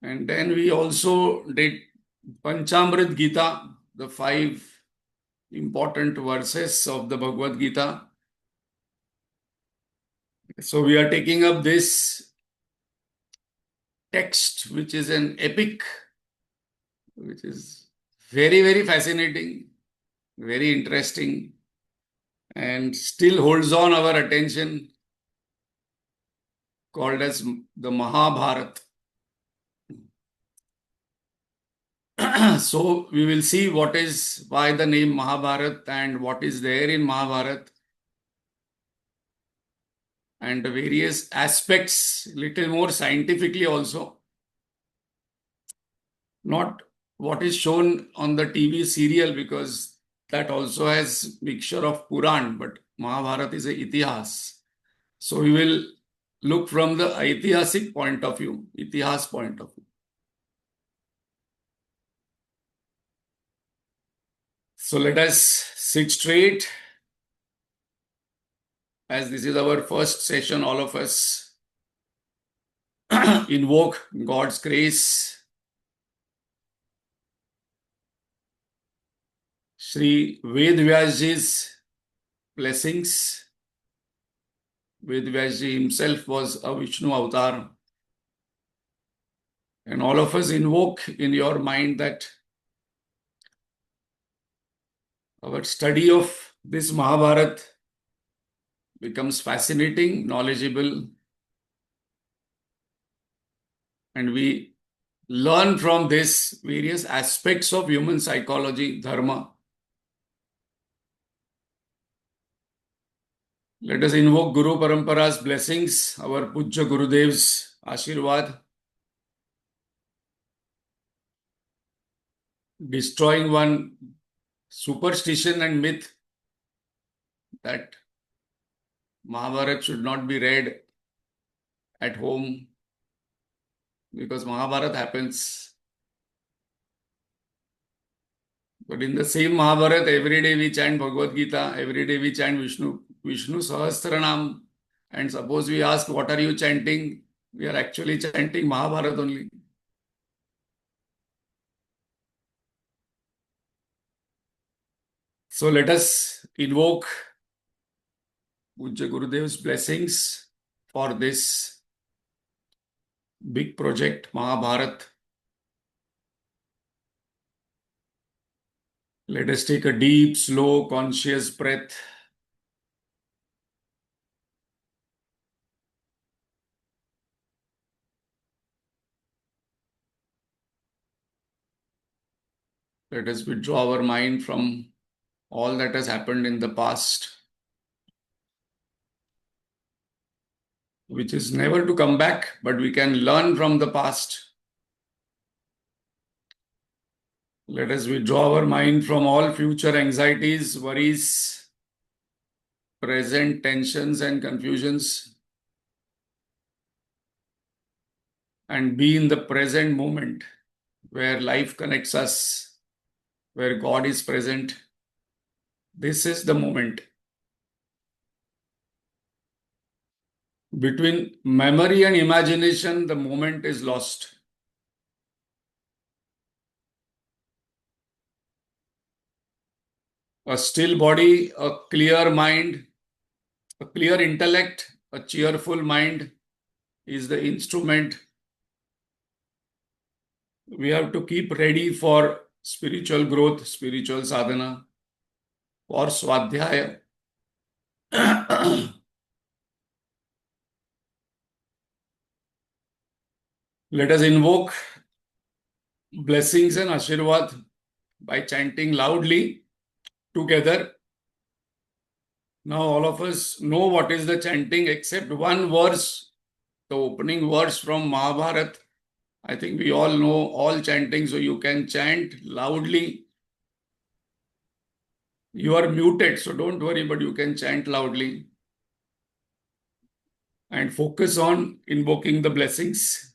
And then we also did Panchamrit Gita, the 5 important verses of the Bhagavad Gita. So we are taking up this text, which is an epic, which is very, very fascinating, very interesting, and still holds on our attention, called as the Mahabharat. So we will see why the name Mahabharat and what is there in Mahabharat and the various aspects, little more scientifically also. Not what is shown on the TV serial, because that also has mixture of Puran, but Mahabharat is a Itihas. So we will look from the Itihasic point of view, Itihas point of view. So let us sit straight, as this is our first session. All of us invoke God's grace. Shri Ved Vyasji's blessings. Ved Vyasji himself was a Vishnu avatar. And all of us invoke in your mind that our study of this Mahabharat becomes fascinating, knowledgeable, and we learn from this various aspects of human psychology, dharma. Let us invoke Guru Parampara's blessings, our Pujya Gurudev's Ashirwad, destroying one superstition and myth that Mahabharat should not be read at home, because Mahabharat happens. But in the same Mahabharat, every day we chant Bhagavad Gita, every day we chant Vishnu Sahasranam. And suppose we ask, what are you chanting? We are actually chanting Mahabharat only. So let us invoke Pujya Gurudev's blessings for this big project, Mahabharat. Let us take a deep, slow, conscious breath. Let us withdraw our mind from all that has happened in the past, which is never to come back, but we can learn from the past. Let us withdraw our mind from all future anxieties, worries, present tensions and confusions, and be in the present moment where life connects us, where God is present. This is the moment. Between memory and imagination, the moment is lost. A still body, a clear mind, a clear intellect, a cheerful mind is the instrument we have to keep ready for spiritual growth, spiritual sadhana, or swadhyaya. Let us invoke blessings and Ashirwad by chanting loudly together. Now all of us know what is the chanting except one verse, the opening verse from Mahabharat. I think we all know all chanting, so you can chant loudly. You are muted, so don't worry, but you can chant loudly and focus on invoking the blessings.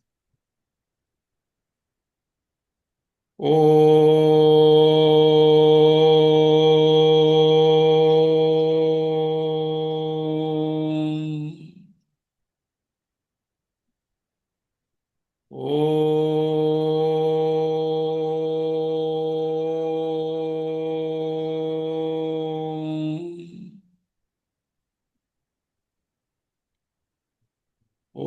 Om. Om. ॐ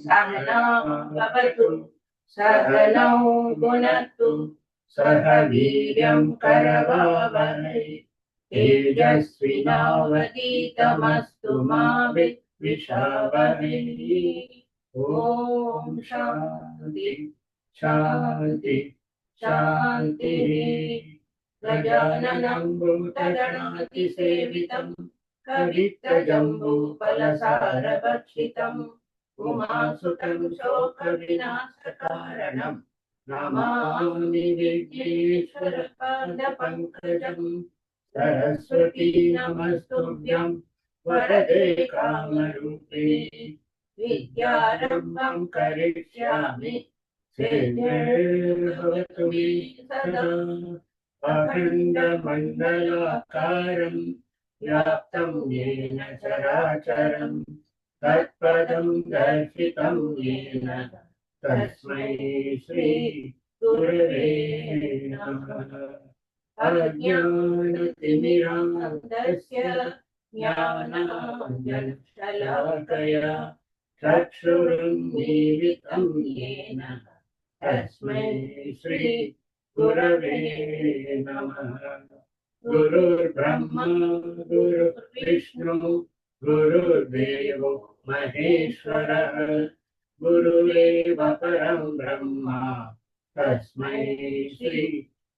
सहना भवतु सहनौ भुनक्तु सह वीर्यं करवावहै तेजस्विनावधीतमस्तु मा विद्विषावहै ॐ शान्ति शान्ति शान्तिः गजाननं भूतगणातिसेवितं कवित्तजम्बूफलसारभक्षितम् उमासुतं शोकविनाशकारणं नमामि विघ्नेश्वरपादपङ्कजम् सरस्वती नमस्तुभ्यं वरदे कामरूपिणि विद्यारम्भं करिष्यामि सिद्धिर्भवतु मे सदा अखण्डमण्डलाकारं व्याप्तं येन चराचरं तत्पदं दर्शितं येन तस्मै श्री गुरवे नमः अज्ञानतिमिरान्धस्य ज्ञानाञ्जनशलाकया चक्षुरुन्मीलितं येन तस्मै श्री गुरवे नमः गुरुर्ब्रह्मा गुरुर्विष्णु गुरुर्देवो महेश्वरः गुरुरेव परं ब्रह्मा तस्मै श्री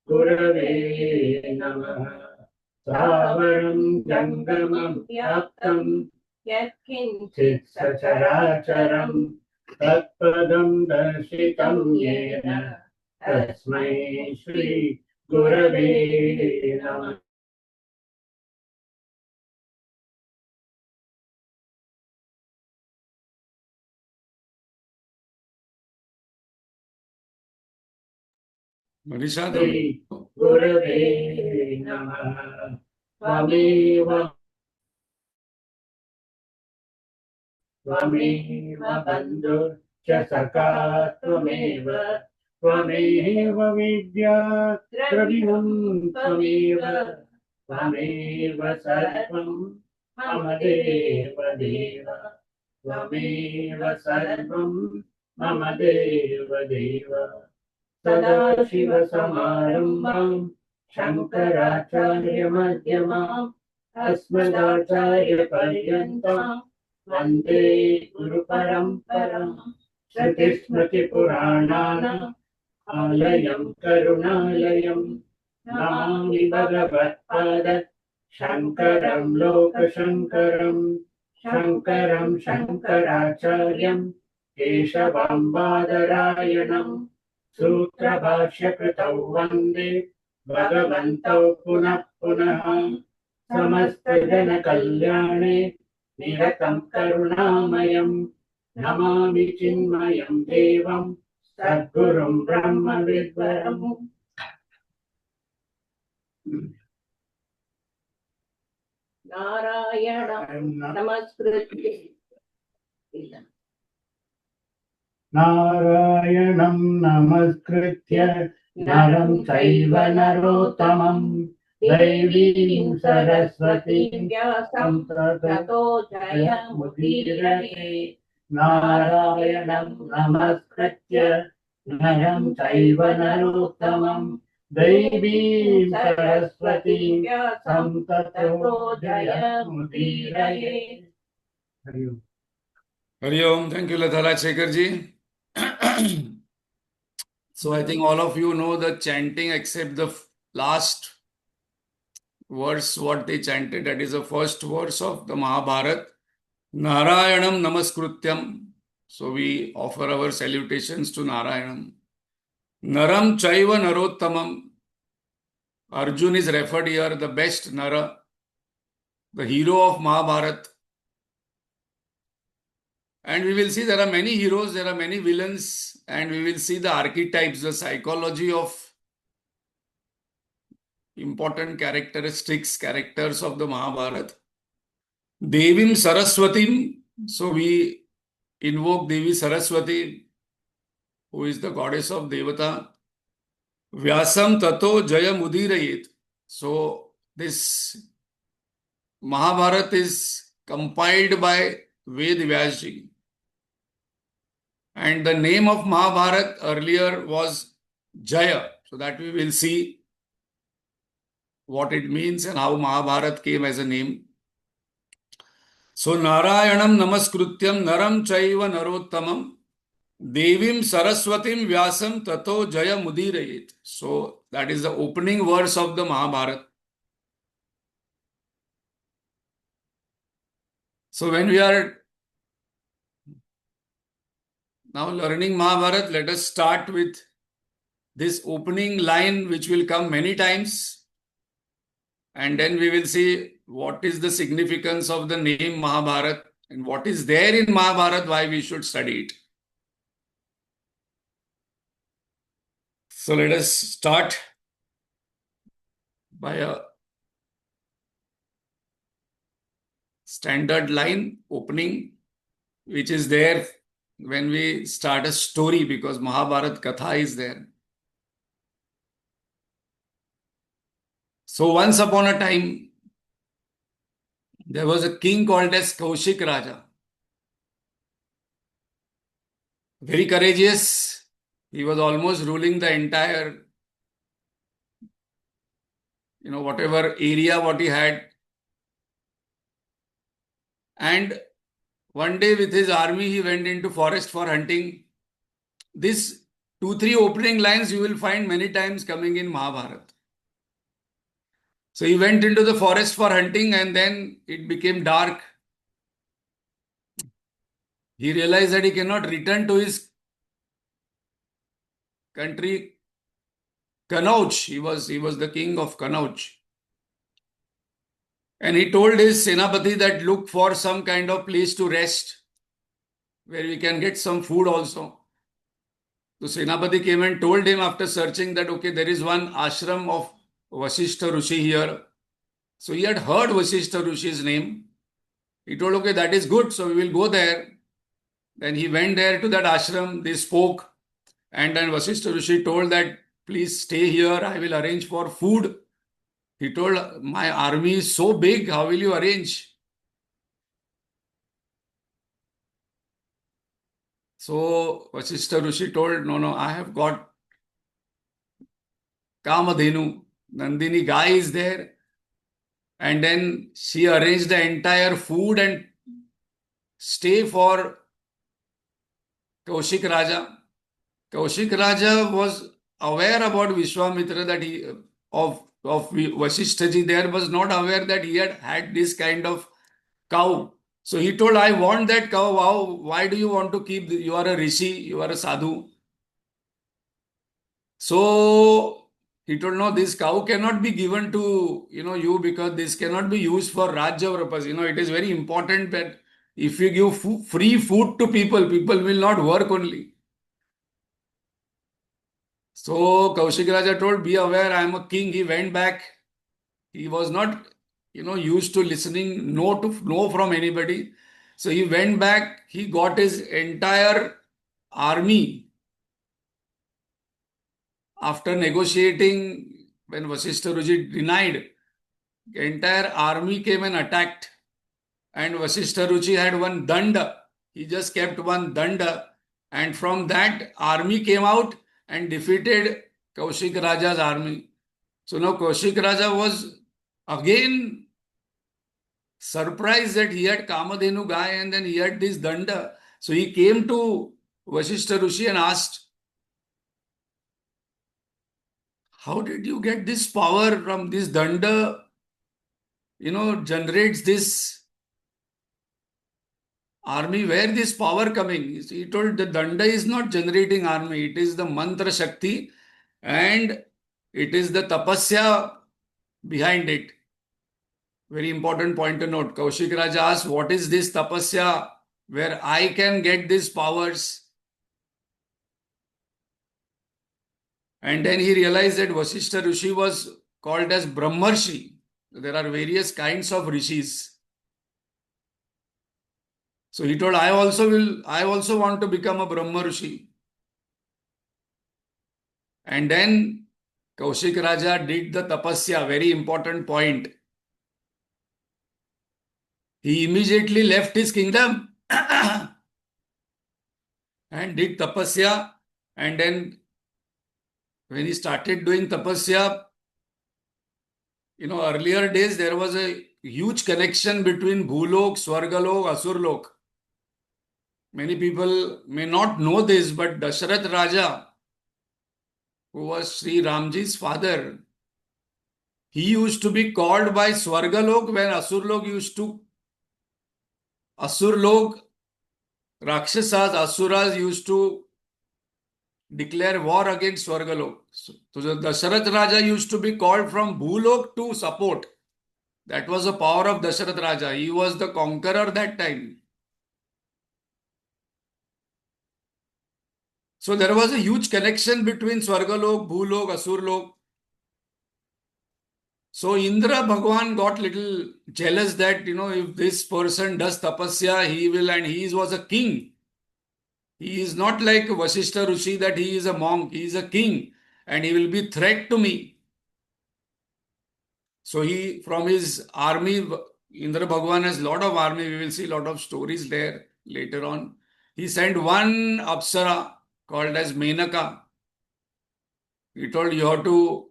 गुरवे नमः स्थावरं जङ्गमं व्याप्तं यत्किञ्चित् सचराचरं तत्पदं दर्शितं येन तस्मै श्री गुरवे नमः मनीषा गुरवे नमः त्वमेव बन्धुश्च सखा त्वमेव त्वमेव विद्या द्रविणं त्वमेव त्वमेव सर्वं मम देव देव त्वमेव सर्वं मम देव देव सदाशिवसमारम्भां शङ्कराचार्यमध्यमाम् अस्मदाचार्यपर्यन्तां वन्दे गुरुपरम्पराम् श्रुतिस्मृतिपुराणानाम् आलयं करुणालयं नमामि भगवत्पाद शङ्करं लोकशङ्करं शङ्करं शङ्कराचार्यं केशवं बादरायणम् सूत्रभाष्यकृतौ वन्दे भगवन्तौ पुनः पुनः समस्तजनकल्याणे निरतं करुणामयं नमामि चिन्मयं देवं सद्गुरुं ब्रह्मविद्वरम् नारायणं नमस्कृत्य नारायणं नमस्कृत्य नरं चैव नरोत्तमं दैवीं सरस्वतीं व्यासं ततो जयमुदीरये नारायणं नमस्कृत्य नरं चैव नरोत्तमं दैवीं सरस्वतीं व्यासं ततो जयमुदीरये Hari Om. Thank you, Latha Rajshekhar ji. So I think all of you know the chanting except the last verse, what they chanted. That is the first verse of the Mahabharat. Narayanam Namaskrutyam. So we offer our salutations to Narayanam. Naram Chaiva Narottamam. Arjun is referred here, the best Nara, the hero of Mahabharat. And we will see there are many heroes, there are many villains, and we will see the archetypes, the psychology of important characters of the Mahabharata. Devim Saraswatim. So we invoke Devi Saraswati, who is the goddess of Devata. Vyasam tato jayam udirayet. So this Mahabharat is compiled by Ved Vyasji. And the name of Mahabharat earlier was Jaya. So that we will see what it means and how Mahabharat came as a name. So Narayanam Namaskrutyam Naram Chaiva Narottamam Devim Saraswatim Vyasam Tato Jaya Mudirayet. So that is the opening verse of the Mahabharata. So when we are now learning Mahabharata, let us start with this opening line, which will come many times. And then we will see what is the significance of the name Mahabharat and what is there in Mahabharat, why we should study it. So let us start by a standard line opening, which is there when we start a story, because Mahabharat Katha is there. So once upon a time, there was a king called as Kaushik Raja. Very courageous. He was almost ruling the entire, whatever area what he had. And one day with his army, he went into forest for hunting. This 2-3 opening lines you will find many times coming in Mahabharata. So he went into the forest for hunting and then it became dark. He realized that he cannot return to his country, Kanauj. He was the king of Kanauj. And he told his Senapati that look for some kind of place to rest, where we can get some food also. So Senapati came and told him after searching that, okay, there is one ashram of Vasishtha Rishi here. So he had heard Vasishtha Rishi's name. He told, okay, that is good. So we will go there. Then he went there to that ashram. They spoke. And then Vasishtha Rishi told that, please stay here. I will arrange for food. He told, my army is so big. How will you arrange? So Vasishtha Rishi told, no, I have got Kamadhenu. Nandini Gai is there. And then she arranged the entire food and stay for Kaushik Raja. Kaushik Raja was aware about Vishwamitra, that he of Vasishtha ji there, was not aware that he had this kind of cow. So he told, I want that cow. Wow, why do you want to keep? You are a rishi, you are a sadhu. So he told, no, this cow cannot be given to you, because this cannot be used for Rajya purpose. It is very important that if you give free food to people, people will not work only. So Kaushik Raja told, be aware, I am a king. He went back. He was not, used to listening no from anybody. So he went back. He got his entire army. After negotiating, when Vasishtha Rishi denied, the entire army came and attacked. And Vasishtha Rishi had one danda. He just kept one danda. And from that, army came out and defeated Kaushik Raja's army. So now Kaushik Raja was again surprised that he had Kamadhenu Gai and then he had this danda. So he came to Vasishtha Rishi and asked, how did you get this power from this danda? Generates this army. Where this power coming? He told, the danda is not generating army. It is the mantra shakti and it is the tapasya behind it. Very important point to note. Kaushik Raja asked, what is this tapasya where I can get these powers? And then he realized that Vasishtha Rishi was called as Brahmarshi. There are various kinds of rishis. So he told, I also want to become a Brahma Rishi. And then Kaushik Raja did the tapasya, very important point. He immediately left his kingdom and did tapasya. And then when he started doing tapasya, earlier days there was a huge connection between Bhulok, Swargalok, Asurlok. Many people may not know this, but Dasharath Raja, who was Sri Ramji's father, he used to be called by Swargalok when Asurlok, Rakshasas, Asuras used to declare war against Swargalok. So the Dasharath Raja used to be called from Bhulok to support. That was the power of Dasharath Raja. He was the conqueror that time. So there was a huge connection between Swargalok, Bhulok, Asurlok. So Indra Bhagwan got little jealous that, if this person does tapasya, he will, and he was a king. He is not like Vasishta Rishi that he is a monk. He is a king and he will be threat to me. So he, from his army, Indra Bhagwan has lot of army. We will see lot of stories there later on. He sent one Apsara called as Menaka. He told you have to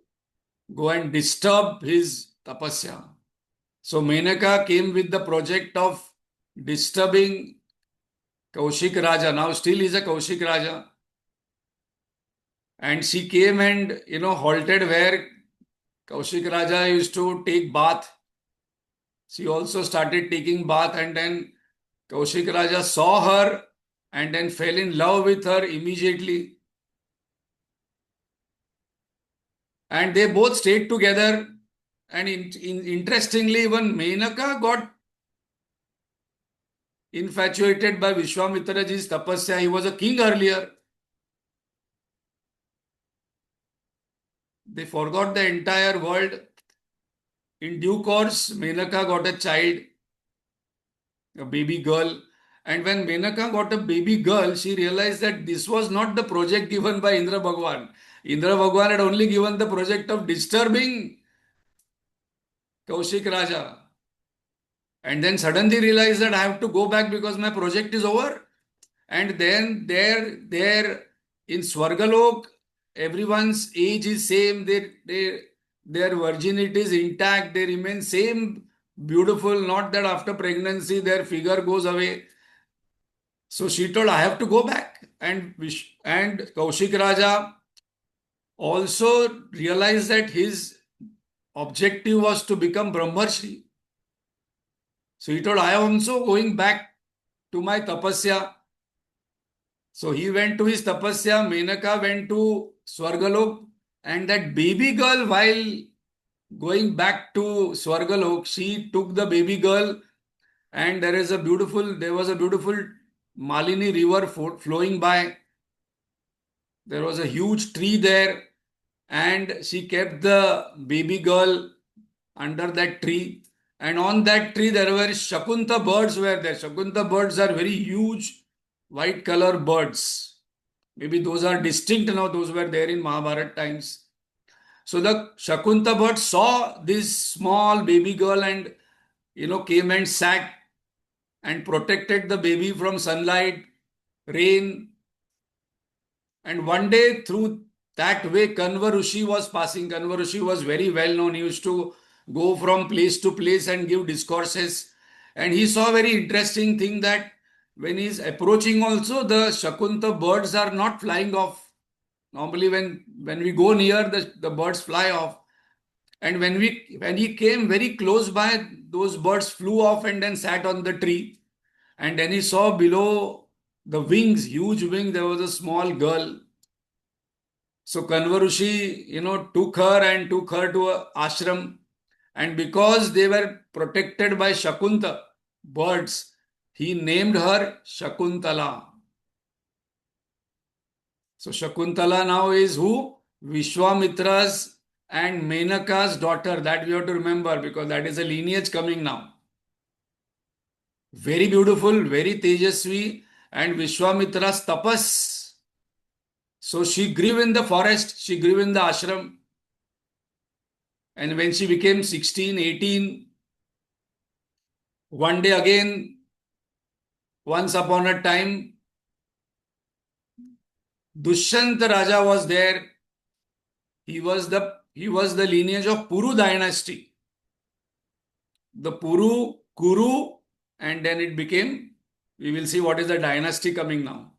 go and disturb his tapasya. So Menaka came with the project of disturbing Kaushik Raja. Now still is a Kaushik Raja. And she came and, halted where Kaushik Raja used to take bath. She also started taking bath, and then Kaushik Raja saw her and then fell in love with her immediately. And they both stayed together. And interestingly, even Menaka got infatuated by Vishwamitraji's tapasya. He was a king earlier. They forgot the entire world. In due course, Menaka got a child, a baby girl. And when Menaka got a baby girl, she realized that this was not the project given by Indra Bhagwan. Indra Bhagwan had only given the project of disturbing Kaushik Raja. And then suddenly realized that I have to go back because my project is over. And then there in Swargalok, everyone's age is same. Their virginity is intact. They remain same beautiful. Not that after pregnancy their figure goes away. So she told, I have to go back. And Kaushik Raja also realized that his objective was to become Brahmarshi. So he told, I am also going back to my tapasya. So he went to his tapasya, Menaka went to Swargalok, and that baby girl, while going back to Swargalok, she took the baby girl, and there was a beautiful Malini river flowing by. There was a huge tree there, and she kept the baby girl under that tree. And on that tree, there were Shakunta birds were there. Shakunta birds are very huge, white color birds. Maybe those are distinct now. Those were there in Mahabharat times. So the Shakunta bird saw this small baby girl and, came and sat and protected the baby from sunlight, rain. And one day through that way, Kanva Rishi was passing. Kanva Rishi was very well known. He used to go from place to place and give discourses. And he saw a very interesting thing that when he is approaching also, the Shakunta birds are not flying off. Normally when we go near, the birds fly off. And when he came very close by, those birds flew off and then sat on the tree. And then he saw below the wings, huge wing, there was a small girl. So Kanva Rishi, took her to a ashram. And because they were protected by Shakunta birds, he named her Shakuntala. So Shakuntala now is who? Vishwamitra's and Menaka's daughter. That we have to remember because that is a lineage coming now. Very beautiful, very tejasvi, and Vishwamitra's tapas. So she grew in the forest, she grew in the ashram. And when she became 16, 18, one day again, once upon a time, Dushyant Raja was there. He was the lineage of Puru dynasty. The Puru, Kuru, and then it became, we will see what is the dynasty coming now.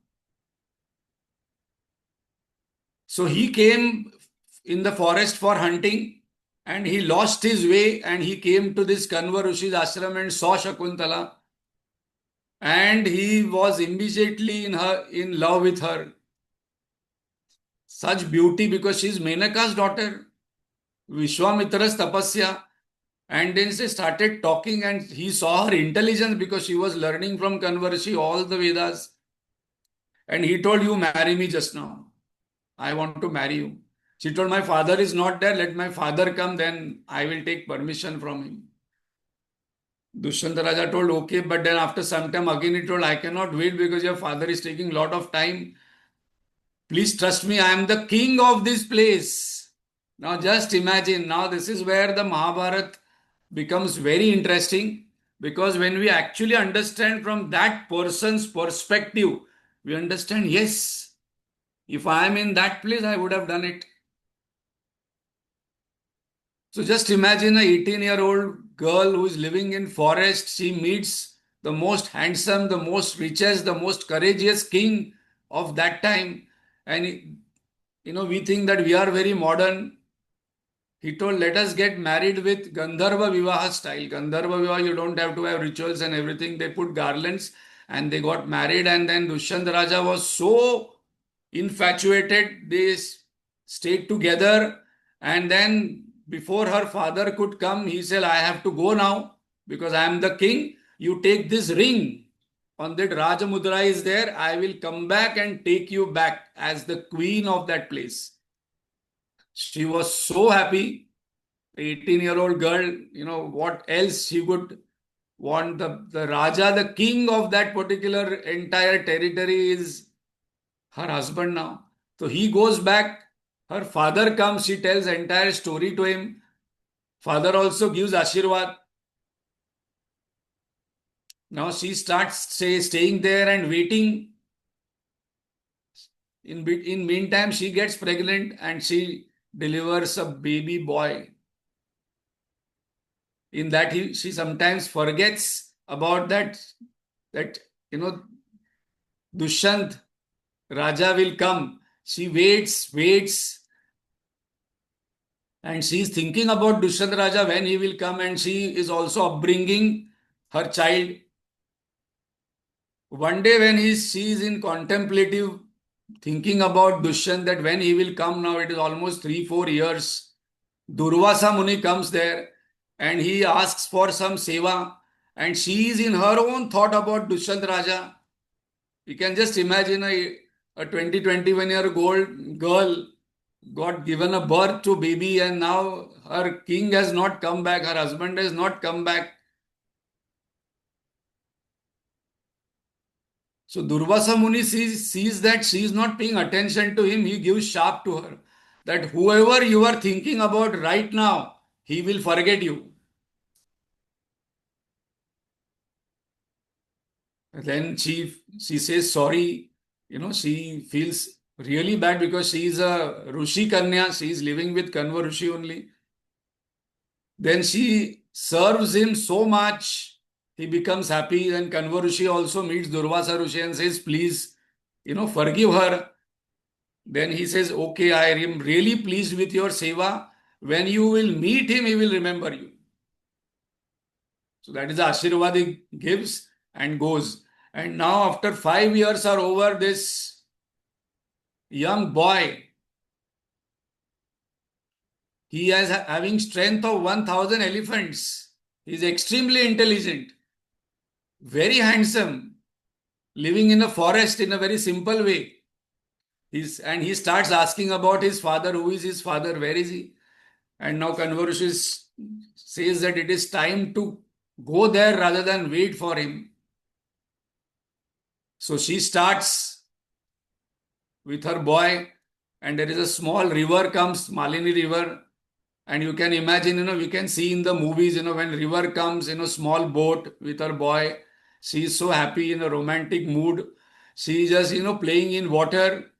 So he came in the forest for hunting and he lost his way and he came to this Kanva Rishi's ashram and saw Shakuntala and he was immediately in love with her. Such beauty because she is Menaka's daughter, Vishwamitra's tapasya. And then they started talking and he saw her intelligence because she was learning from Kanva Rishi all the Vedas. And he told, you marry me just now. I want to marry you. She told, my father is not there. Let my father come. Then I will take permission from him. Dushyanta Raja told, okay. But then after some time again he told, I cannot wait because your father is taking a lot of time. Please trust me. I am the king of this place. Now just imagine. Now this is where the Mahabharat becomes very interesting. Because when we actually understand from that person's perspective, we understand, yes, if I am in that place, I would have done it. So just imagine a 18-year-old girl who is living in forest. She meets the most handsome, the most richest, the most courageous king of that time. And, we think that we are very modern. He told, let us get married with Gandharva Vivaha style. Gandharva Vivaha, you don't have to have rituals and everything. They put garlands and they got married. And then Dushyant Raja was so infatuated. They stayed together. And then before her father could come, he said, I have to go now because I am the king. You take this ring. On that Rajamudra is there. I will come back and take you back as the queen of that place. She was so happy. 18-year-old girl, what else she would want? The Raja, the king of that particular entire territory is her husband now. So he goes back. Her father comes. She tells the entire story to him. Father also gives Ashirwad. Now she starts staying there and waiting. In meantime, she gets pregnant and she delivers a baby boy. In that she sometimes forgets about that Dushyant Raja will come. She waits, and she is thinking about Dushyant Raja when he will come, and she is also upbringing her child. One day when she is in contemplative thinking about Dushyant, that when he will come, now it is almost 3-4 years. Durvasa Muni comes there and he asks for some seva, and she is in her own thought about Dushyant Raja. You can just imagine a 20-21-year-old girl got given a birth to baby and now her king has not come back, her husband has not come back. So Durvasa Muni sees that she is not paying attention to him. He gives sharp to her that whoever you are thinking about right now, he will forget you. Then she says sorry. She feels really bad because she is a Rushi Kanya. She is living with Kanva Rushi only. Then she serves him so much. He becomes happy. Then Kanva Rushi also meets Durvasa Rushi and says, please, forgive her. Then he says, okay, I am really pleased with your seva. When you will meet him, he will remember you. So that is the Ashirwad he gives and goes. And now after 5 years are over, this young boy, he is having strength of 1,000 elephants. He is extremely intelligent, very handsome, living in a forest in a very simple way. And he starts asking about his father. Who is his father? Where is he? And now Confucius says that it is time to go there rather than wait for him. So she starts with her boy, and there is a small river comes, Malini river, And you can imagine, we can see in the movies, when river comes, small boat with her boy, she is so happy in a romantic mood. She is just, playing in water,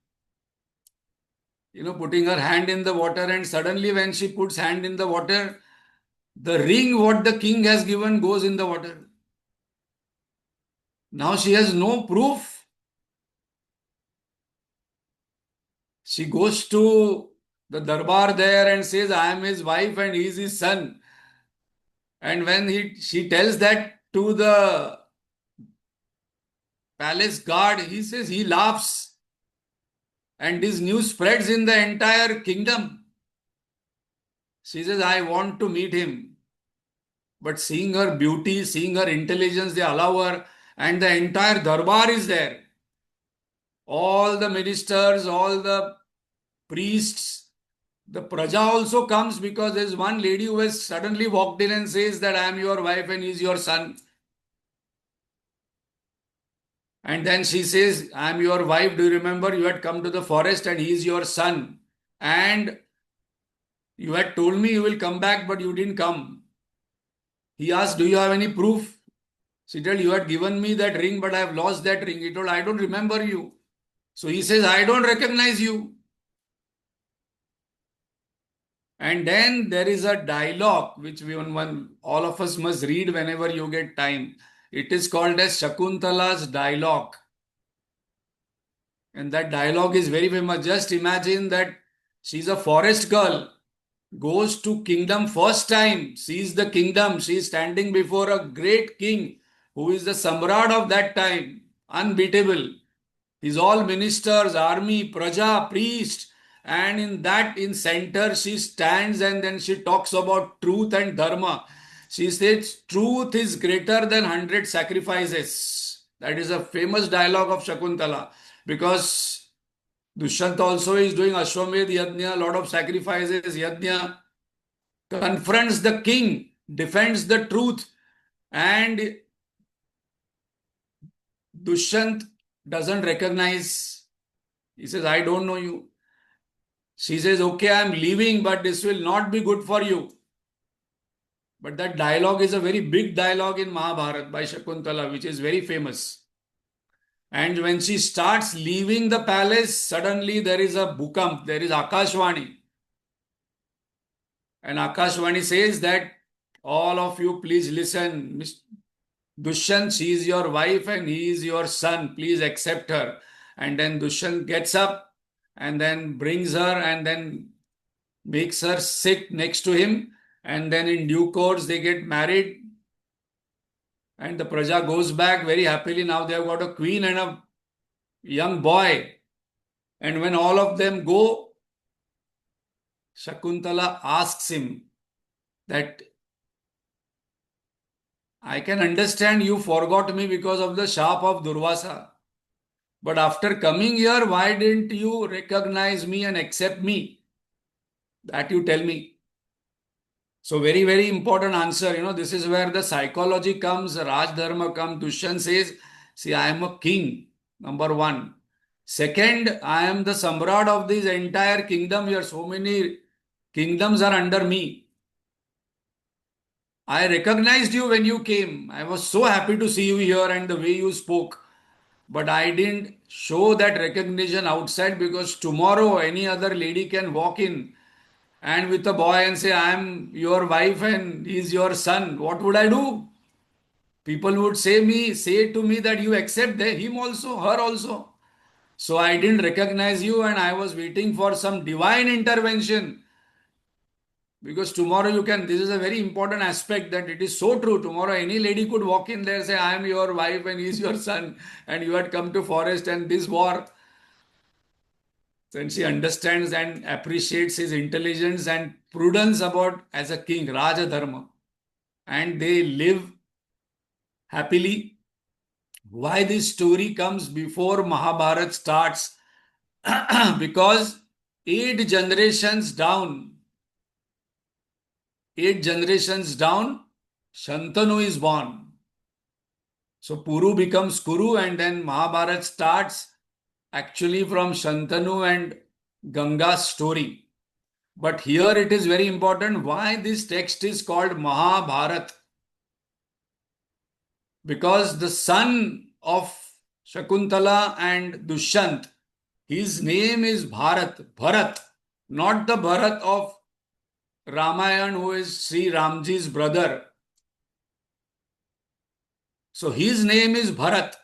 putting her hand in the water, and suddenly when she puts hand in the water, the ring what the king has given goes in the water. Now she has no proof. She goes to the darbar there and says, I am his wife and he is his son. And when she tells that to the palace guard, he says he laughs. And this news spreads in the entire kingdom. She says, I want to meet him. But seeing her beauty, seeing her intelligence, they allow her, and the entire darbar is there. All the ministers, all the priests, the praja also comes because there's one lady who has suddenly walked in and says that I am your wife and he is your son. And then she says, I am your wife. Do you remember you had come to the forest and he is your son? And you had told me you will come back, but you didn't come. He asked, do you have any proof? She told, you had given me that ring, but I have lost that ring. He told, I don't remember you. So he says, I don't recognize you. And then there is a dialogue which all of us must read whenever you get time. It is called as Shakuntala's dialogue. And that dialogue is very famous. Just imagine that she's a forest girl, goes to kingdom first time, sees the kingdom. She is standing before a great king who is the Samrat of that time, unbeatable. He's all ministers, army, praja, priest. And in center, she stands and then she talks about truth and dharma. She says, truth is greater than 100 sacrifices. That is a famous dialogue of Shakuntala. Because Dushyant also is doing Ashwamedh Yajna, a lot of sacrifices, Yajna, confronts the king, defends the truth, and Dushyant doesn't recognize. He says, I don't know you. She says, okay, I'm leaving, but this will not be good for you. But that dialogue is a very big dialogue in Mahabharat by Shakuntala, which is very famous. And when she starts leaving the palace, suddenly there is a bhukamp, there is Akashvani. And Akashvani says that all of you please listen. Dushyant, she is your wife and he is your son. Please accept her. And then Dushyant gets up and then brings her and then makes her sit next to him. And then in due course, they get married. And the Praja goes back very happily. Now they have got a queen and a young boy. And when all of them go, Shakuntala asks him that I can understand you forgot me because of the sharp of Durvasa. But after coming here, why didn't you recognize me and accept me? That you tell me. So very, very important answer. This is where the psychology comes, Raj Dharma comes. Dushyant says, see, I am a king, number one. Second, I am the Samrat of this entire kingdom here. So many kingdoms are under me. I recognized you when you came. I was so happy to see you here and the way you spoke. But I didn't show that recognition outside because tomorrow any other lady can walk in and with a boy and say, I am your wife and he is your son. What would I do? People would say to me that you accept him also, her also. So I didn't recognize you and I was waiting for some divine intervention. Because tomorrow this is a very important aspect that it is so true. Tomorrow any lady could walk in there, say, I am your wife and he is your son and you had come to forest and this war. Then she understands and appreciates his intelligence and prudence about as a king, Raja Dharma. And they live happily. Why this story comes before Mahabharat starts? Because 8 generations down, Shantanu is born. So Puru becomes Kuru and then Mahabharat starts actually from Shantanu and Ganga's story. But here it is very important why this text is called Mahabharat. Because the son of Shakuntala and Dushyant, his name is Bharat, not the Bharat of Ramayana, who is Sri Ramji's brother. So his name is Bharat.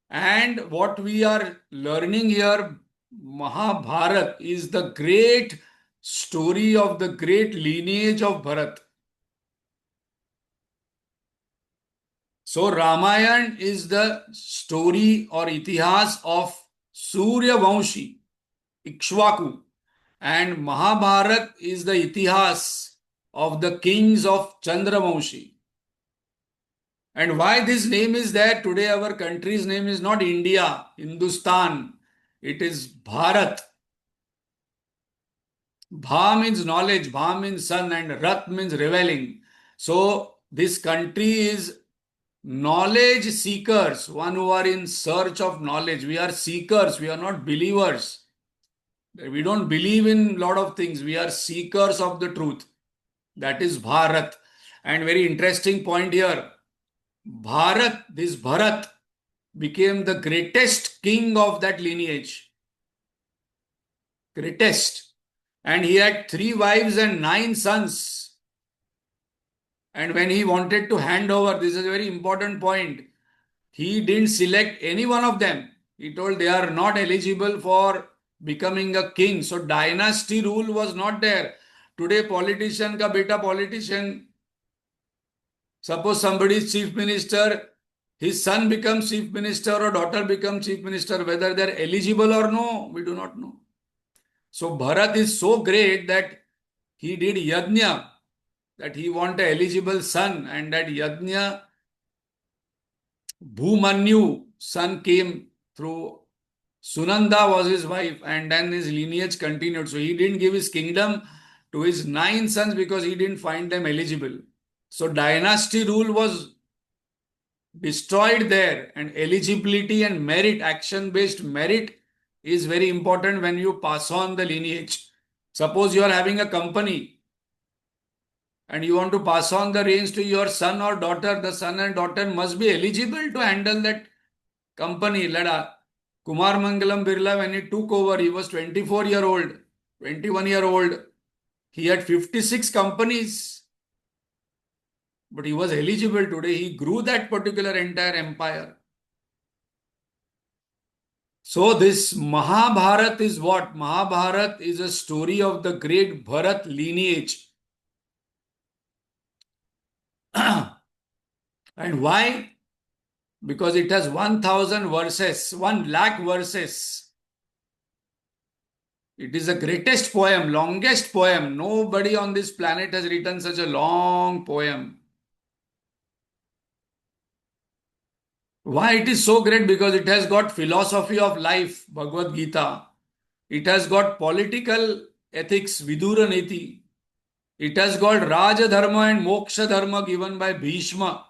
And what we are learning here, Mahabharat, is the great story of the great lineage of Bharat. So Ramayana is the story or itihas of Surya Vanshi, Ikshvaku, and Mahabharat is the itihas of the kings of Chandravanshi. And why this name is there? Today our country's name is not India, Hindustan. It is Bharat. Bha means knowledge, Bha means sun, and Rat means reveling. So this country is knowledge seekers, one who are in search of knowledge. We are seekers, we are not believers. We don't believe in a lot of things. We are seekers of the truth. That is Bharat. And very interesting point here. Bharat, this Bharat, became the greatest king of that lineage. Greatest. And he had 3 wives and 9 sons. And when he wanted to hand over, this is a very important point, he didn't select any one of them. He told they are not eligible for becoming a king. So dynasty rule was not there. Today politician ka beta politician, suppose somebody is chief minister, his son becomes chief minister or daughter becomes chief minister, whether they are eligible or no, we do not know. So Bharat is so great that he did yajna, that he want a eligible son, and that yajna, Bhumanyu son came through Sunanda was his wife, and then his lineage continued. So he didn't give his kingdom to his 9 sons because he didn't find them eligible. So dynasty rule was destroyed there, and eligibility and merit, action-based merit is very important when you pass on the lineage. Suppose you are having a company and you want to pass on the reins to your son or daughter, the son and daughter must be eligible to handle that company. Kumar Mangalam Birla, when he took over, he was 24-year-old, 21-year-old. He had 56 companies, but he was eligible. Today he grew that particular entire empire. So this Mahabharat is what? Mahabharat is a story of the great Bharat lineage. And why? Because it has 1,000 verses, 1 lakh verses. It is the greatest poem, longest poem. Nobody on this planet has written such a long poem. Why it is so great? Because it has got philosophy of life, Bhagavad Gita. It has got political ethics, Vidura Niti. It has got Raja Dharma and Moksha Dharma given by Bhishma.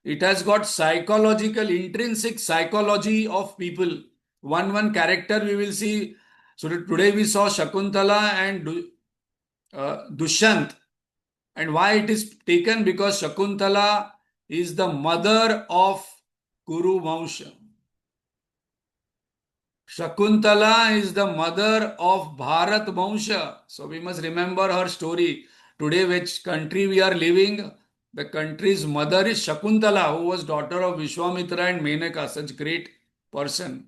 It has got psychological, intrinsic psychology of people. One character we will see. So today we saw Shakuntala and Dushyant. And why it is taken? Because Shakuntala is the mother of Kuru Moksha. Shakuntala is the mother of Bharat Moksha. So we must remember her story. Today, which country we are living, the country's mother is Shakuntala, who was daughter of Vishwamitra and Menaka, such great person.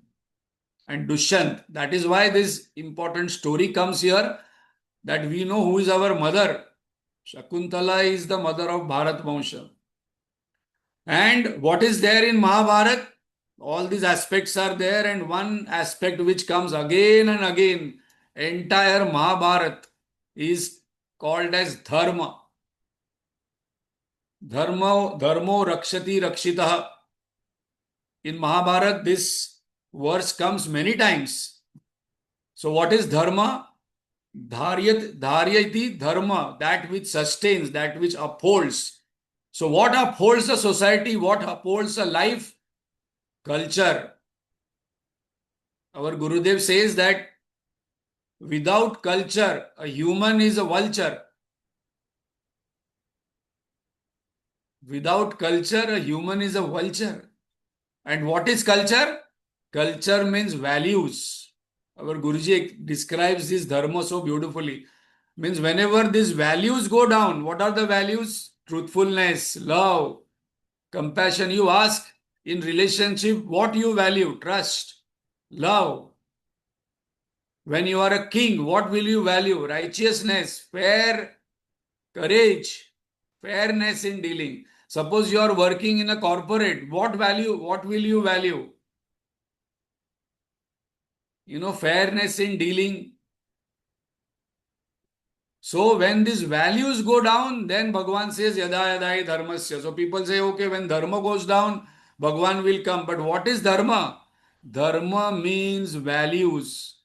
And Dushyant. That is why this important story comes here, that we know who is our mother. Shakuntala is the mother of Bharat Moksha. And what is there in Mahabharat? All these aspects are there, and one aspect which comes again and again, entire Mahabharat, is called as Dharma. Dharmo rakshati rakshitah. In Mahabharat, this verse comes many times. So what is Dharma? Dharyati dharma, that which sustains, that which upholds. So what upholds a society? What upholds a life? Culture. Our Gurudev says that Without culture, a human is a vulture. Without culture, a human is a vulture. And what is culture? Culture means values. Our Guruji describes this dharma so beautifully. Means whenever these values go down, what are the values? Truthfulness, love, compassion. You ask in relationship what you value? Trust, love. When you are a king, what will you value? Righteousness, fair, courage, fairness in dealing. Suppose you are working in a corporate, what will you value? Fairness in dealing. So when these values go down, then Bhagwan says yada yada hi dharmasya. So people say, okay, when dharma goes down, Bhagwan will come. But what is dharma? Dharma means values.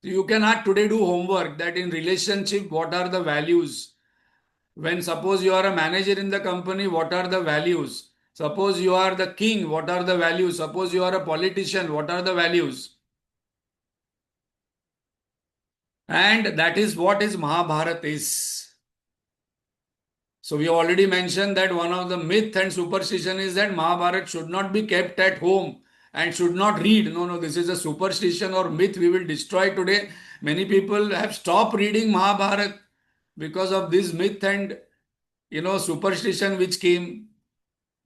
You cannot today do homework that in relationship, what are the values? When suppose you are a manager in the company, what are the values? Suppose you are the king, what are the values? Suppose you are a politician, what are the values? And that is what is Mahabharat is. So we already mentioned that one of the myth and superstition is that Mahabharat should not be kept at home and should not read. No, no, this is a superstition or myth we will destroy today. Many people have stopped reading Mahabharat because of this myth and superstition which came.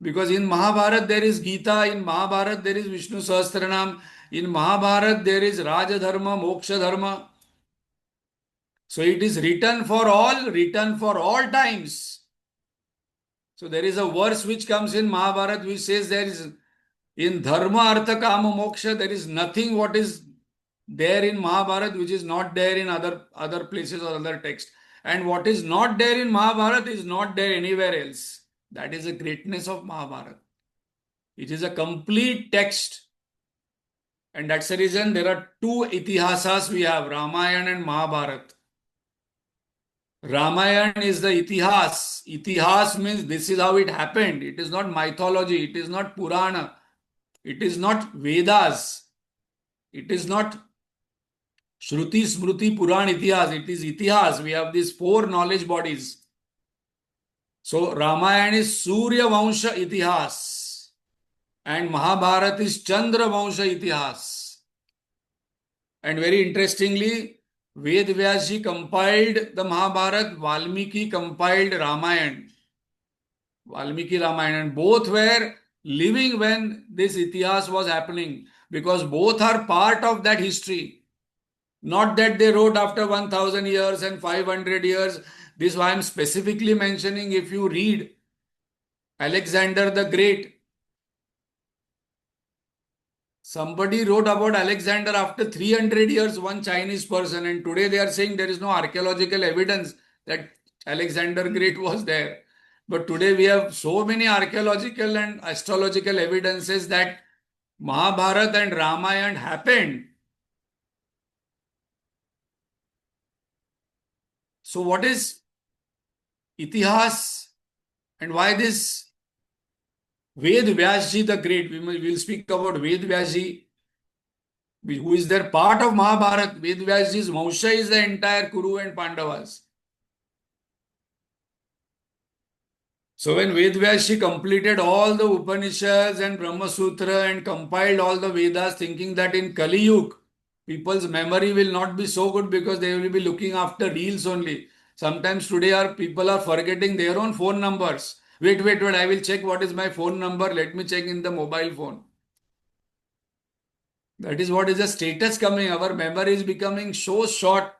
Because in Mahabharat there is Gita, in Mahabharat there is Vishnu Sahasranam, in Mahabharat there is Raja Dharma, Moksha Dharma. So it is written for all times. So there is a verse which comes in Mahabharat which says there is in Dharma, Artha, Kama, Moksha, there is nothing what is there in Mahabharat which is not there in other places or other texts. And what is not there in Mahabharat is not there anywhere else. That is the greatness of Mahabharat. It is a complete text. And that's the reason there are two itihasas we have, Ramayana and Mahabharat. Ramayana is the itihas. Itihas means this is how it happened. It is not mythology. It is not Purana. It is not Vedas. It is not Shruti, Smruti, Puran, Itihas. It is Itihas. We have these four knowledge bodies. So Ramayana is Surya Vansha Itihas. And Mahabharat is Chandra Vansha Itihas. And very interestingly, Ved Vyasji compiled the Mahabharat, Valmiki compiled Ramayana. Valmiki Ramayana. And both were living when this Itihas was happening because both are part of that history. Not that they wrote after 1000 years and 500 years. This is why I am specifically mentioning if you read Alexander the Great. Somebody wrote about Alexander after 300 years, one Chinese person, and today they are saying there is no archaeological evidence that Alexander Great was there. But today we have so many archaeological and astrological evidences that Mahabharata and Ramayana happened. So what is Itihas and why this Ved Vyasji the Great? We will speak about Ved Vyasji, who is their part of Mahabharata. Ved Vyasji's Moksha is the entire Kuru and Pandavas. So when Ved Vyasji completed all the Upanishads and Brahma Sutra and compiled all the Vedas, thinking that in Kali Yuga, people's memory will not be so good because they will be looking after reels only. Sometimes today people are forgetting their own phone numbers. Wait, I will check what is my phone number. Let me check in the mobile phone. That is what is the status coming. Our memory is becoming so short.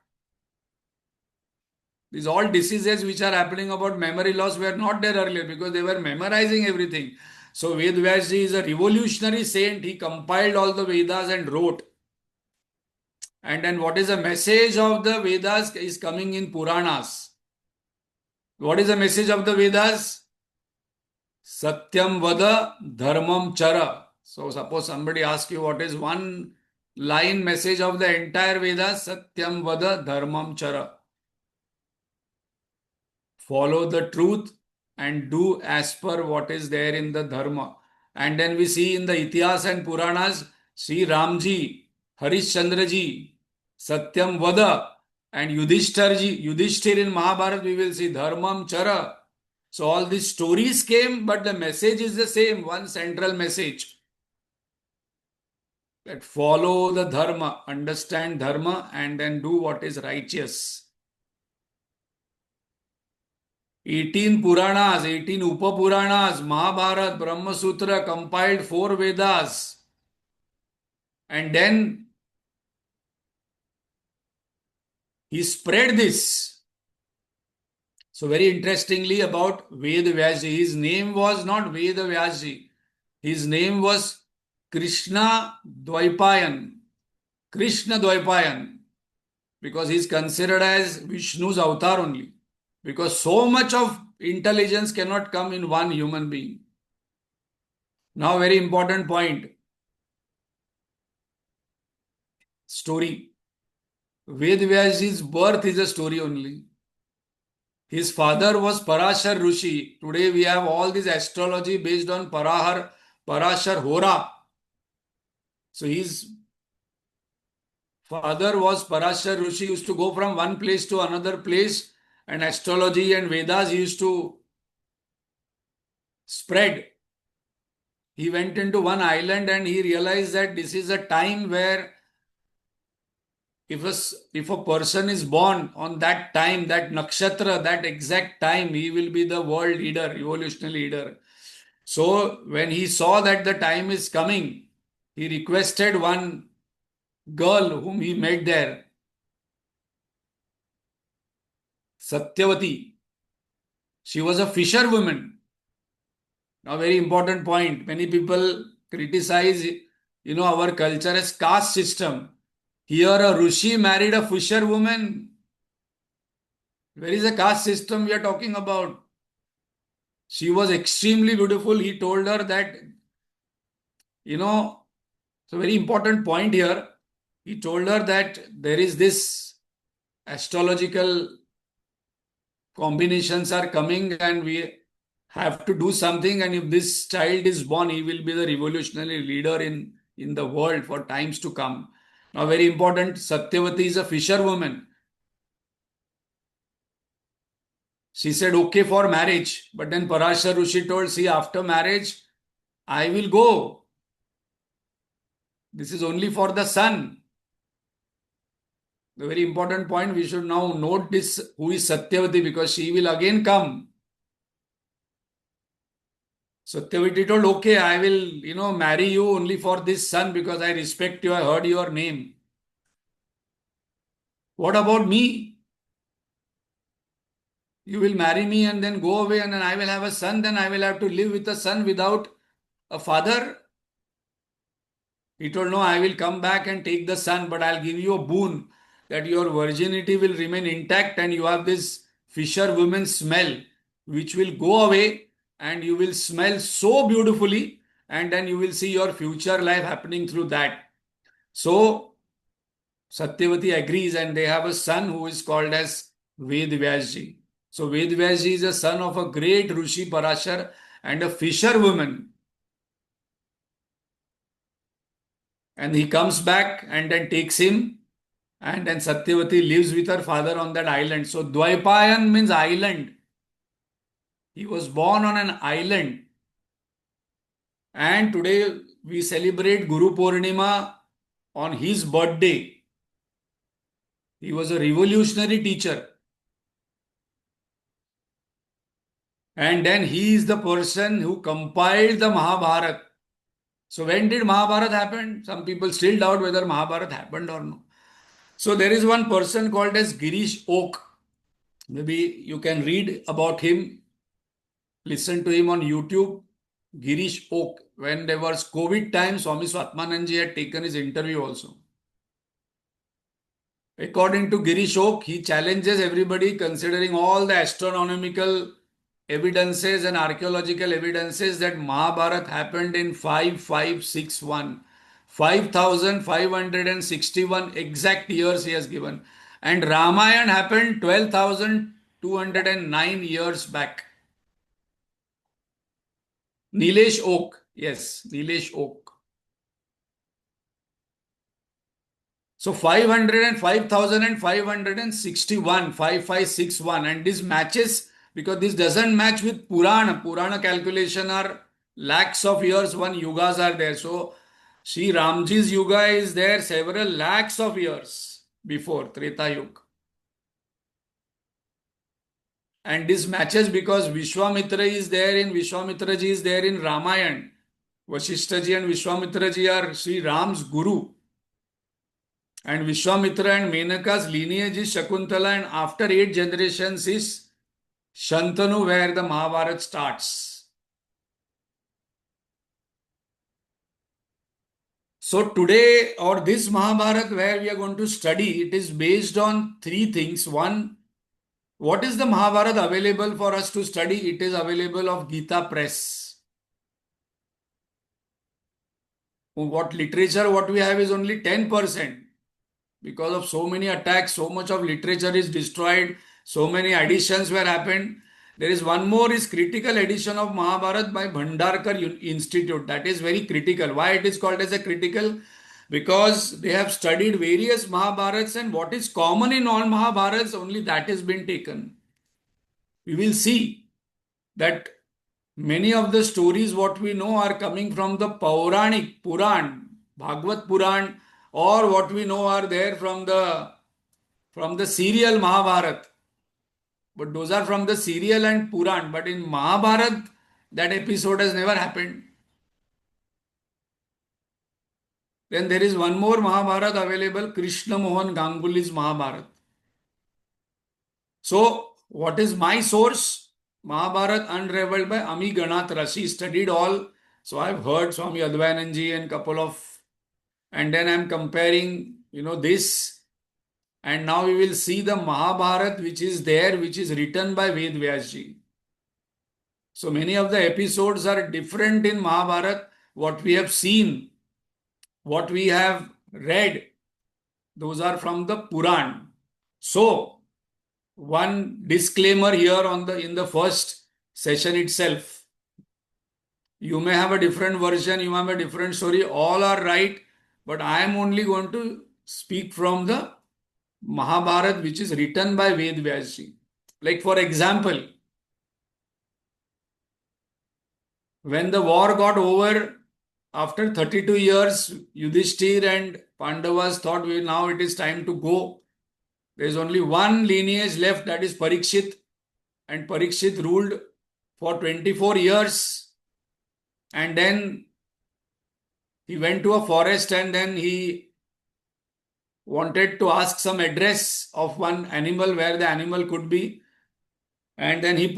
These all diseases which are happening about memory loss were not there earlier because they were memorizing everything. So Ved Vyasji is a revolutionary saint. He compiled all the Vedas and wrote. And then what is the message of the Vedas is coming in Puranas. What is the message of the Vedas? Satyam vada dharmam chara. So suppose somebody asks you what is one line message of the entire Vedas? Satyam vada dharmam chara. Follow the truth and do as per what is there in the dharma. And then we see in the Itihas and Puranas, Sri Ramji, Harishchandraji, Satyam Vada. And Yudhishthir in Mahabharat, we will see Dharmam Chara. So all these stories came, but the message is the same, one central message. That follow the dharma, understand dharma, and then do what is righteous. 18 Puranas, 18 Upapuranas, Mahabharat, Brahma Sutra compiled 4 Vedas. And then he spread this. So very interestingly about Ved Vyasji, his name was not Ved Vyasji. His name was Krishna Dvaipayan. Krishna Dvaipayan. Because he is considered as Vishnu's avatar only. Because so much of intelligence cannot come in one human being. Now, very important point. Story. Ved Vyasji's birth is a story only. His father was Parashar Rishi. Today we have all this astrology based on Parashar Hora. So his father was Parashar Rishi, used to go from one place to another place, and astrology and Vedas used to spread. He went into one island and he realized that this is a time where if a person is born on that time, that nakshatra, that exact time, he will be the world leader, revolutionary leader. So when he saw that the time is coming, he requested one girl whom he met there, Satyavati. She was a fisherwoman. Now, very important point. Many people criticize, our culture as caste system. Here, a Rishi married a fisherwoman. Where is the caste system we are talking about? She was extremely beautiful. He told her that, it's a very important point here. He told her that there is this astrological combinations are coming and we have to do something. And if this child is born, he will be the revolutionary leader in the world for times to come. Now, very important, Satyavati is a fisherwoman. She said, okay for marriage. But then Parashar Rishi told, see, after marriage, I will go. This is only for the son. The very important point, we should now note this, who is Satyavati, because she will again come. Satyavati told, okay, I will, marry you only for this son because I respect you, I heard your name. What about me? You will marry me and then go away and then I will have a son, then I will have to live with a son without a father. He told, no, I will come back and take the son, but I'll give you a boon that your virginity will remain intact and you have this fisherwoman smell which will go away and you will smell so beautifully and then you will see your future life happening through that. So Satyavati agrees and they have a son who is called as Ved Vyasji. So Ved Vyasji is a son of a great Rishi Parashar and a fisherwoman. And he comes back and then takes him and then Satyavati lives with her father on that island. So Dvaipayan means island. He was born on an island. And today we celebrate Guru Purnima on his birthday. He was a revolutionary teacher. And then he is the person who compiled the Mahabharat. So when did Mahabharat happen? Some people still doubt whether Mahabharat happened or not. So there is one person called as Girish Oak. Maybe you can read about him, listen to him on YouTube. Girish Oak. When there was COVID time, Swami Swatmananji had taken his interview also. According to Girish Oak, he challenges everybody considering all the astronomical evidences and archaeological evidences that Mahabharat happened in 5561. 5561 exact years he has given. And Ramayana happened 12,209 years back. Nilesh Oak. Yes, Nilesh Oak. So 505,561, 5561, and this matches because this doesn't match with Purana. Purana calculation are lakhs of years, one yugas are there. So Sri Ramji's yuga is there several lakhs of years before Treta Yuga. And this matches because Vishwamitra is there in Vishwamitra ji is there in Ramayana. Vashishta ji and Vishwamitra ji are Sri Ram's guru. And Vishwamitra and Menaka's lineage is Shakuntala, and after 8 generations is Shantanu, where the Mahabharata starts. So today, or this Mahabharata where we are going to study, it is based on three things. One, what is the Mahabharata available for us to study? It is available of Gita Press. What literature, what we have is only 10%. Because of so many attacks, so much of literature is destroyed, so many additions were happened. There is one more is critical edition of Mahabharata by Bhandarkar Institute. That is very critical. Why it is called as a critical? Because they have studied various Mahabharats, and what is common in all Mahabharats, only that has been taken. We will see that many of the stories what we know are coming from the Pauranic, Puran, Bhagavad Puran, or what we know are there from the serial Mahabharat. But those are from the serial and Puran. But in Mahabharat, that episode has never happened. Then there is one more Mahabharat available, Krishna Mohan Ganguly's Mahabharat. So, what is my source? Mahabharat Unraveled by Ami Ganatra. She studied all. So, I've heard Swami Advainanji and couple of, and then I'm comparing, this. And now we will see the Mahabharat which is there, which is written by Ved Vyasji. So many of the episodes are different in Mahabharat. What we have seen, what we have read, those are from the Puran. So one disclaimer here in the first session itself. You may have a different version, you may have a different story, all are right, but I am only going to speak from the Mahabharat which is written by Ved Vyasji. Like for example, when the war got over, after 32 years, Yudhishthir and Pandavas thought now it is time to go. There is only one lineage left, that is Parikshit. And Parikshit ruled for 24 years. And then he went to a forest and then he wanted to ask some address of one animal, where the animal could be. And then he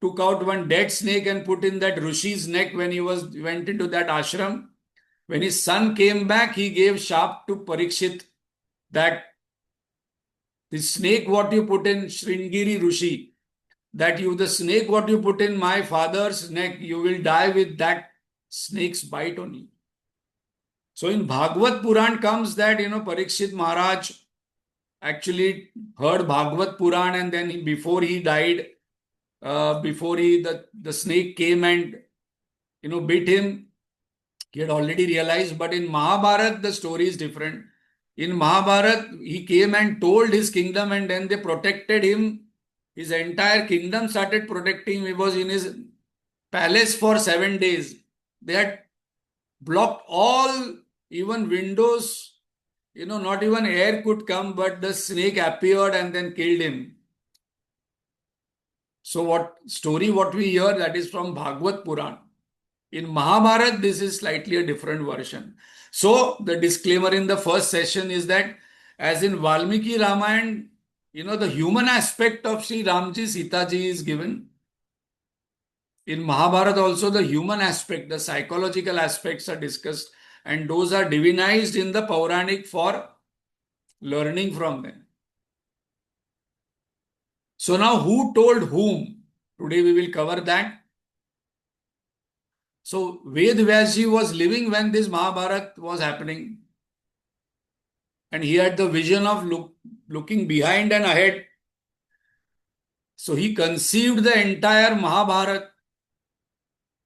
took out one dead snake and put in that Rishi's neck when he went into that ashram. When his son came back, he gave sharp to Parikshit that the snake what you put in Sringiri Rishi, the snake what you put in my father's neck, you will die with that snake's bite only. So in Bhagavad Puran comes that, Parikshit Maharaj actually heard Bhagavad Puran, and then before he died, the snake came and, bit him. He had already realized, but in Mahabharat, the story is different. In Mahabharat, he came and told his kingdom, and then they protected him. His entire kingdom started protecting him. He was in his palace for 7 days. They had blocked all, even windows, not even air could come, but the snake appeared and then killed him. So what we hear, that is from Bhagavad Puran. In Mahabharat, this is slightly a different version. So the disclaimer in the first session is that as in Valmiki Ramayana, the human aspect of Sri Ramji, Sita ji is given. In Mahabharata also the human aspect, the psychological aspects are discussed, and those are divinized in the Pauranic for learning from them. So now who told whom? Today we will cover that. So Ved Vyasji was living when this Mahabharata was happening. And he had the vision of looking behind and ahead. So he conceived the entire Mahabharata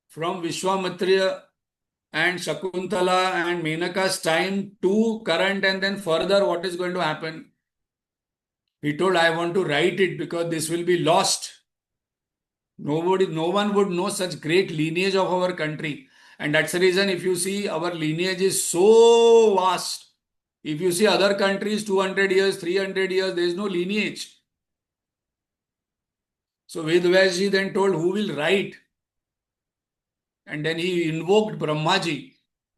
from Vishwamitra and Shakuntala and Menaka's time to current, and then further what is going to happen. He told, I want to write it because this will be lost. Nobody, no one would know such great lineage of our country. And that's the reason if you see our lineage is so vast. If you see other countries, 200 years, 300 years, there is no lineage. So Vedvyaji then told, who will write? And then he invoked Brahmaji.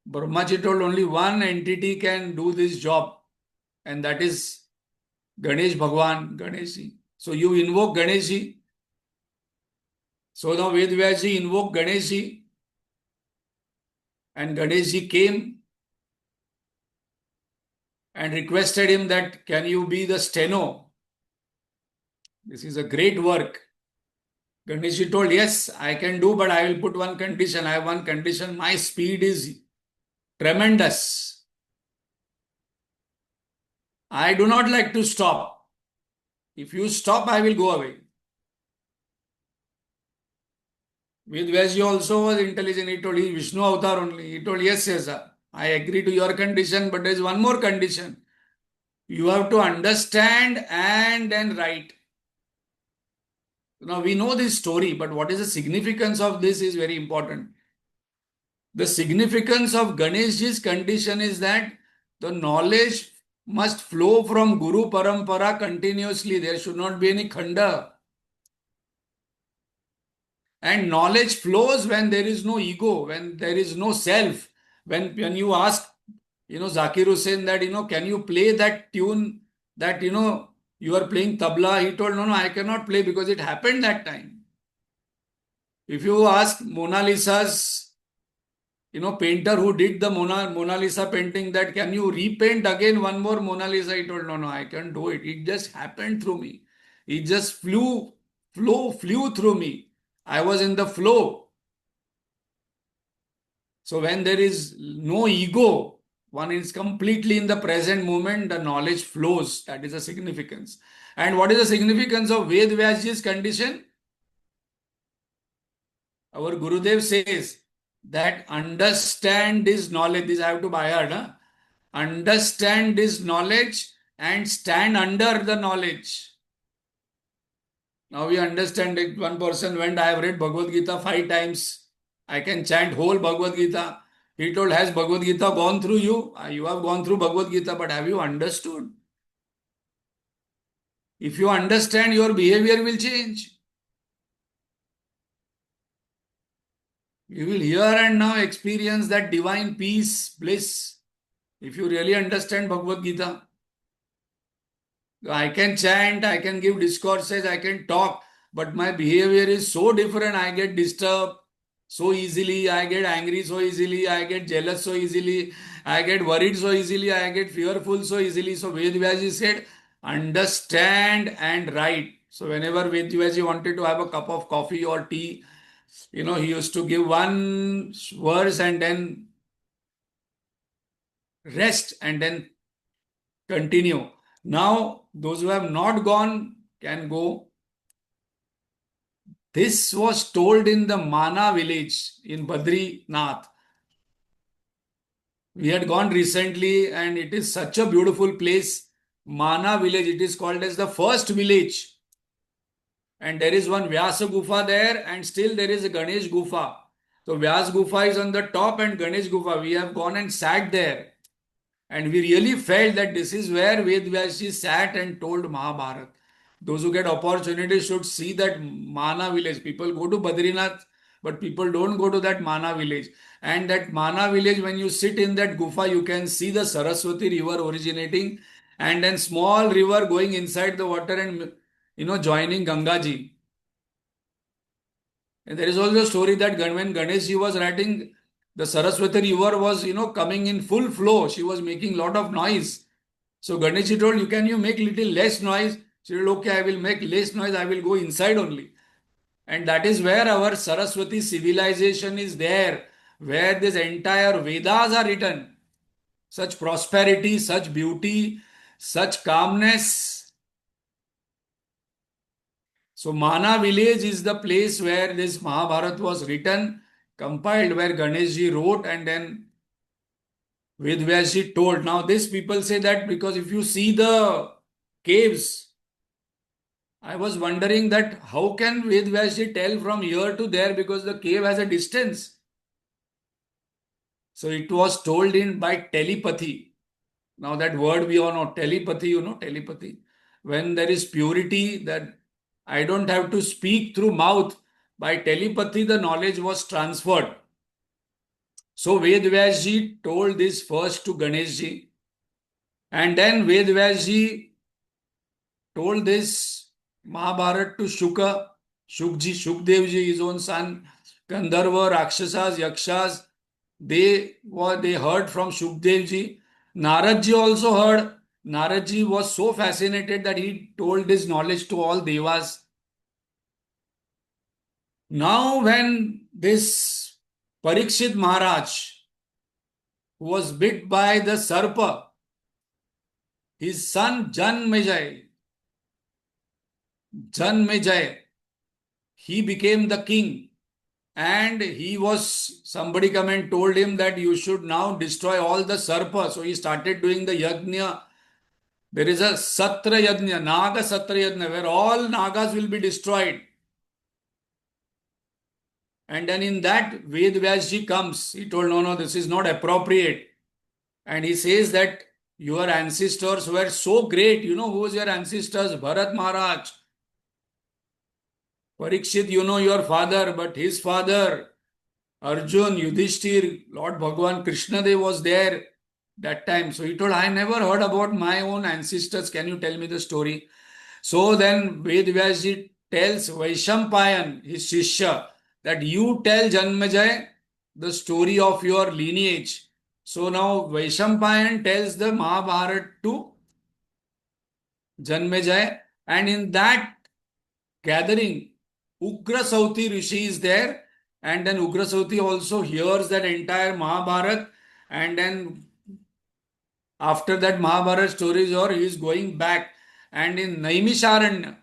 Brahmaji told only one entity can do this job, and that is Ganesh Bhagwan, Ganeshi. So you invoke Ganeshi. So now Vedvyaji invoked Ganeshi, and Ganeshi came and requested him that, can you be the steno? This is a great work. Ganeshi told, yes, I can do, but I will put one condition. I have one condition. My speed is tremendous. I do not like to stop. If you stop, I will go away. Vedvyaji also was intelligent. He told, he is Vishnu avatar only. He told, yes, yes, sir. I agree to your condition, but there is one more condition. You have to understand and then write. Now we know this story, but what is the significance of this is very important. The significance of Ganeshji's condition is that the knowledge must flow from Guru Parampara continuously. There should not be any khanda. And knowledge flows when there is no ego, when there is no self. When you ask, Zakir Hussain that, can you play that tune that, you are playing tabla? He told, no, I cannot play because it happened that time. If you ask Mona Lisa's, painter who did the Mona Lisa painting that, can you repaint again one more Mona Lisa? He told, no, I can't do it. It just happened through me. It just flew through me. I was in the flow. So when there is no ego, one is completely in the present moment, the knowledge flows. That is the significance. And what is the significance of Ved Vyasji's condition? Our Gurudev says that understand this knowledge. This I have to buy heart. Huh? Understand this knowledge and stand under the knowledge. Now we understand that one person went, I have read Bhagavad Gita 5 times. I can chant whole Bhagavad Gita. He told, has Bhagavad Gita gone through you? You have gone through Bhagavad Gita, but have you understood? If you understand, your behavior will change. You will here and now experience that divine peace, bliss. If you really understand Bhagavad Gita, I can chant, I can give discourses, I can talk, but my behavior is so different. I get disturbed so easily, I get angry so easily, I get jealous so easily, I get worried so easily, I get fearful so easily. So Vedvyaji said, understand and write. So whenever Vedvyaji wanted to have a cup of coffee or tea, he used to give one verse and then rest and then continue. Now, those who have not gone can go. This was told in the Mana village in Badrinath. We had gone recently and it is such a beautiful place. Mana village, it is called as the first village. And there is one Vyasa Gufa there and still there is a Ganesh Gufa. So Vyas Gufa is on the top and Ganesh Gufa. We have gone and sat there. And we really felt that this is where Vedvyaji sat and told Mahabharat. Those who get opportunity should see that Mana village. People go to Badrinath, but people don't go to that Mana village. And that Mana village, when you sit in that gufa, you can see the Saraswati river originating and then small river going inside the water and, joining Gangaji. And there is also a story that when Ganeshji was writing, the Saraswati river was, coming in full flow. She was making lot of noise. So Ganeshji told, you make little less noise? She said, okay, I will make less noise. I will go inside only. And that is where our Saraswati civilization is there, where this entire Vedas are written. Such prosperity, such beauty, such calmness. So Mana village is the place where this Mahabharat was written. compiled where Ganeshji wrote and then Vedvyasji told. Now, this people say that because if you see the caves, I was wondering that how can Vedvyasji tell from here to there because the cave has a distance. So it was told in by telepathy. Now that word we all know, telepathy, telepathy. When there is purity, that I don't have to speak through mouth. By telepathy, the knowledge was transferred. So Vedvyasji told this first to Ganeshji, and then Vedvyasji told this Mahabharat to Shukdevji, his own son, Gandharva, Rakshasas, Yakshas. They heard from Shukdevji. Naradji also heard. Naradji was so fascinated that he told his knowledge to all devas. Now, when this Parikshit Maharaj, who was bit by the Sarpa, his son Janmejay, he became the king. And somebody come and told him that you should now destroy all the Sarpa. So he started doing the Yajna. There is a Satra Yajna, Naga Satra Yajna, where all Nagas will be destroyed. And then in that, Vedvyasji comes. He told, no, this is not appropriate. And he says that your ancestors were so great. You know who was your ancestors? Bharat Maharaj. Parikshit, you know your father, but his father, Arjun, Yudhishthir, Lord Bhagavan Krishnadev was there that time. So he told, I never heard about my own ancestors. Can you tell me the story? So then Vedvyasji tells Vaishampayan, his Shishya, that you tell Janmejay the story of your lineage. So now Vaishampayan tells the Mahabharat to Janmejay, and in that gathering, Ugra Sauti Rishi is there, and then Ugra Sauti also hears that entire Mahabharat, and then after that Mahabharat story is over, he is going back, and in Naimisharanya,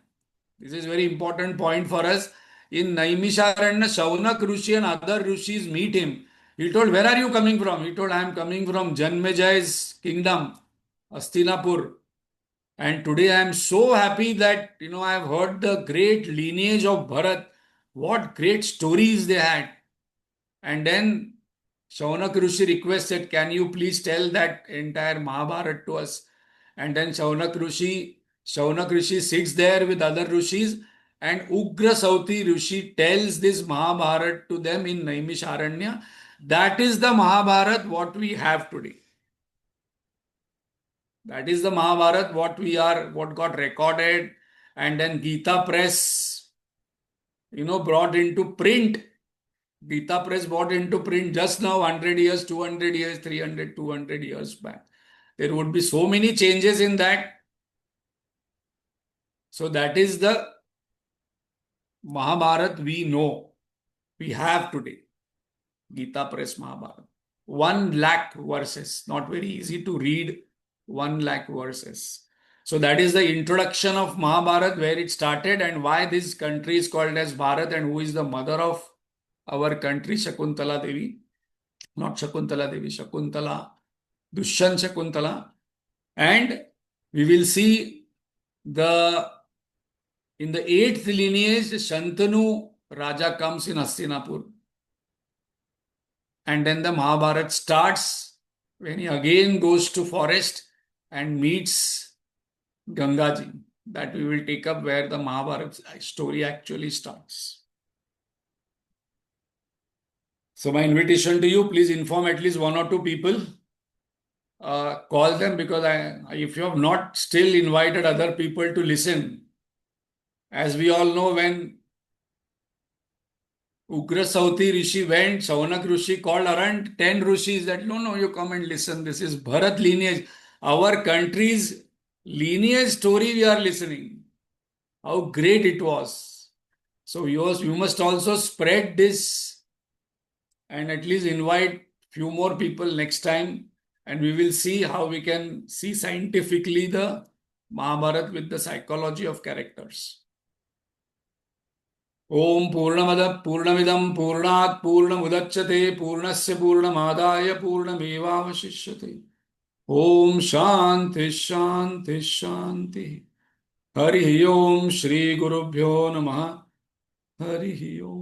this is very important point for us. In Naimisharanya, Shaunak Rishi and other Rishis meet him. He told, where are you coming from? He told, I am coming from Janmejay's kingdom, Hastinapur. And today I am so happy that, I have heard the great lineage of Bharat. What great stories they had. And then Shaunak Rishi requested, can you please tell that entire Mahabharat to us? And then Shaunak Rishi sits there with other Rishis, and Ugra Sauti Rishi tells this Mahabharat to them in Naimisharanya. That is the Mahabharat what we have today. That is the Mahabharat what got recorded, and then Gita Press, brought into print. Gita Press brought into print just now 100 years, 200 years, 300, 200 years back. There would be so many changes in that. So that is the Mahabharat we know, we have today. Gita Press Mahabharat. 1 lakh verses. Not very easy to read 1 lakh verses. So that is the introduction of Mahabharat, where it started and why this country is called as Bharat and who is the mother of our country, Shakuntala Devi. Not Shakuntala Devi, Shakuntala, Dushyant Shakuntala. And we will see in the 8th lineage, Shantanu Raja comes in Hastinapur. And then the Mahabharat starts when he again goes to forest and meets Gangaji. That we will take up where the Mahabharat story actually starts. So my invitation to you, please inform at least 1 or 2 people. Call them, because if you have not still invited other people to listen, as we all know, when Ugra Sauti Rishi went, Shaunak Rishi called around 10 Rishis that, no, you come and listen. This is Bharat lineage. Our country's lineage story we are listening. How great it was. So you must also spread this and at least invite few more people next time, and we will see how we can see scientifically the Mahabharat with the psychology of characters. ओम पूर्णमद पूर्णमिदं पूर्णात् पूर्णमुदच्यते पूर्णस्य पूर्णमादाय पूर्णमेवावशिष्यते। ओम शांति शांति शांति। हरि ओम श्री गुरुभ्यो नमः। हरि ओम।